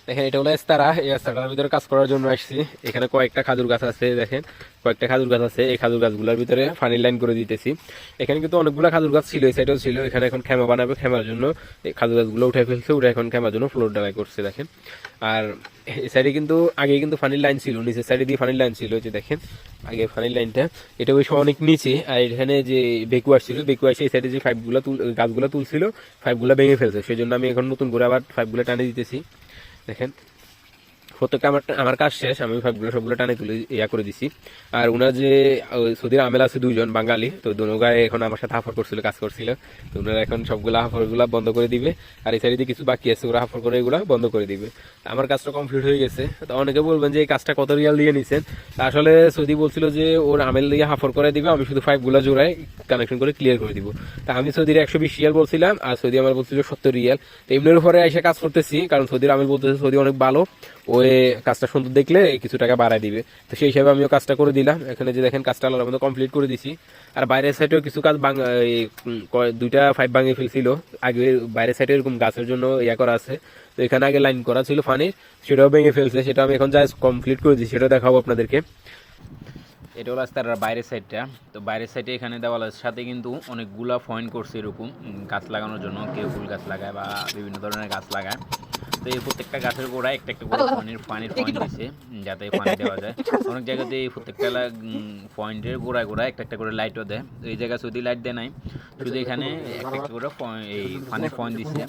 দেখেন এটা হলো এস্তারা, এই এস্তারার ভিতরে কাজ করার জন্য আসছি। এখানে কয়েকটা খাজুর গাছ আছে, দেখেন কয়েকটা খাজুর গাছ আছে। এই খাজুর গাছগুলোর ভিতরে ফানি লাইন করে দিতেছি। এখানে কিন্তু অনেকগুলো খাজুর গাছ ছিল, এই সাইডেও ছিল। এখানে এখন খেমা বানাবে, খেমার জন্য এই খাজুর গাছগুলো উঠে ফেলছে, উঠে এখন খেমার জন্য ফ্লোর ডালাই করছে দেখেন। আর এই সাইডে কিন্তু আগে কিন্তু ফানির লাইন ছিল, নিচের সাইডে দিয়ে ফানির লাইন ছিল, যে দেখেন আগে ফানির লাইনটা, এটা ওই অনেক নিচে। আর এখানে যে বেকু আসছিল, বেকু আসে এই সাইডে যে গাছগুলো তুলছিল, পাইপগুলো ভেঙে ফেলছে। সেই জন্য আমি এখন নতুন করে আবার পাইপগুলো টানে দিতেছি। দেখেন প্রত্যেকটা আমার কাজ শেষ, আমি সবগুলো টানে তুলে ইয়া করে দিছি। আর ওনার যে সৌদির আমেল আছে দুইজন বাঙালি, তো দুনো গায়ে এখন আমার সাথে হাফর করছিল, কাজ করছিল। তো ওনারা এখন সবগুলা হাফরগুলা বন্ধ করে দিবে। আর এই সাইডে কিছু বাকি আছে, ওরা হাফর করে এগুলা বন্ধ করে দিবে। আমার কাজটা কমপ্লিট হয়ে গেছে। তো অনেকে বলবেন যে এই কাজটা কত রিয়াল দিয়ে নিছেন। আসলে সৌদি বলছিল যে ওর আমেল দিয়ে হাফর করে দিবে, আমি শুধু পাইপগুলা জোড়ায় কানেকশন করে ক্লিয়ার করে দিব। তা আমি সৌদির 120 রিয়াল বলছিলাম, আর সৌদি আমার বলছিল 70 রিয়াল। তো এমনির উপরে এসে কাজ করতেছি, কারণ সৌদির আমেল বলতেছে সৌদি অনেক ভালো, ওই কাজটা সুন্দর দেখলে কিছু টাকা বাড়ায় দিবে। তো সেই হিসাবে আমিও কাজটা করে দিলাম। এখানে যে দেখেন কাজটা আলাদা মতো কমপ্লিট করে দিছি। আর বাইরের সাইডেও কিছু কাজ দুইটা পাইপ ভাঙিয়ে ফেলছিল আগে, বাইরের সাইডে এরকম গাছের জন্য ইয়া করা আছে। তো এখানে আগে লাইন করা ছিল পানির, সেটাও ভেঙে ফেলছে, সেটা আমি এখন জাস্ট কমপ্লিট করে দিচ্ছি, সেটা দেখাবো আপনাদেরকে। এটা হলো রাস্তার বাইরের সাইডটা। তো বাইরের সাইডে এখানে দেওয়ালের সাথে কিন্তু অনেকগুলা পয়েন্ট করছে এরকম গাছ লাগানোর জন্য, কেউ ফুল গাছ লাগায় বা বিভিন্ন ধরনের গাছ লাগায়। তো এই প্রত্যেকটা গাছের গোড়ায় একটা একটা করে পানির পয়েন্ট দিছে, যাতে পানি দেওয়া যায়। অনেক জায়গাতে এই প্রত্যেকটা পয়েন্টের গোড়ায় গোড়ায় একটা একটা করে লাইটও দেয়। তো এই জায়গায় যদি লাইট দেয় নাই, শুধু এখানে একটা একটা করে এই পানির পয়েন্ট দিছে।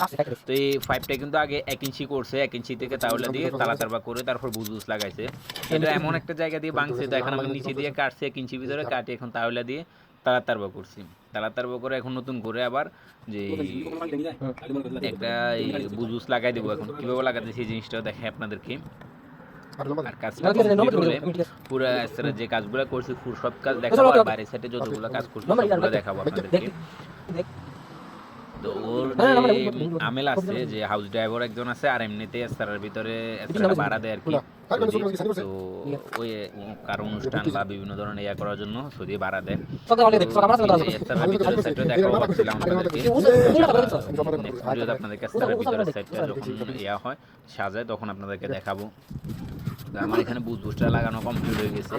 তো এই পাইপটা কিন্তু আগে 1 ইঞ্চি করছে, 1 ইঞ্চি থেকে তাওলা দিয়ে তারবা করে তারপর বুজবুজ লাগাইছে। এটা এমন একটা জায়গা দিয়ে ভাঙছে, তো এখন আমি নিচে দিয়ে কাটছি 1 ইঞ্চি ভিতরে কাটে এখন তাওলা দিয়ে তারবা করছি। তারবা করে এখন নতুন করে আবার যে একটা বুজবুজ লাগাই দেবো। এখন কিভাবে লাগাতে সেই জিনিসটাও দেখাই আপনাদেরকে। আর কাজটা কমপ্লিট হলে পুরো যে কাজগুলো করছি সব কাজ দেখাবো, আর বাইরের সাইডে যতগুলো কাজ করছি সবগুলো দেখাবো আপনাদেরকে। তো ওর যে আমেল আছে, যে হাউস ড্রাইভার একজন আছে, আর এমনিতেই এস্তারার ভিতরে এস্তারা ভাড়া দেয় আর কি। তো ওই কারো অনুষ্ঠান বা বিভিন্ন ধরনের ইয়া করার জন্য সৌদি ভাড়া দেয়। এস্তারার ভিতরের সাইডটা দেখাবো ভাবছিলাম আপনাদেরকে। নেক্সট আপনাদেরকে এস্তারার ভিতরের সাইডটা যখন ইয়া হয় সাজায় তখন আপনাদেরকে দেখাবো। আমার এখানে বুজবুজটা লাগানো কমপ্লিট হয়ে গেছে।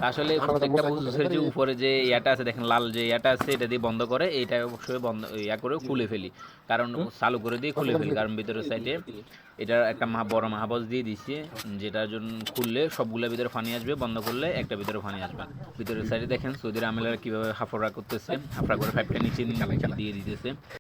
আসলে প্রত্যেকটা বুজবুজের যে উপরে যে ইয়াটা আছে দেখেন, লাল যে ইয়াটা আছে, এটা দিয়ে বন্ধ করে, এইটা অবশ্যই বন্ধ ইয়া করে খুলে ফেলি, কারণ চালু করে দিয়ে খুলে ফেলি, কারণ ভিতরের সাইডে এটার একটা বড় মাহাবজ দিয়ে দিচ্ছে, যেটার জন্য খুললে সবগুলোর ভিতরে পানি আসবে, বন্ধ করলে একটা ভিতরে পানি আসবে। ভিতরের সাইডে দেখেন সৌদির আমেলারা কিভাবে হাফড়া করতেছে, হাফড়া করে পাইপটা নিচে দিয়ে দিতেছে।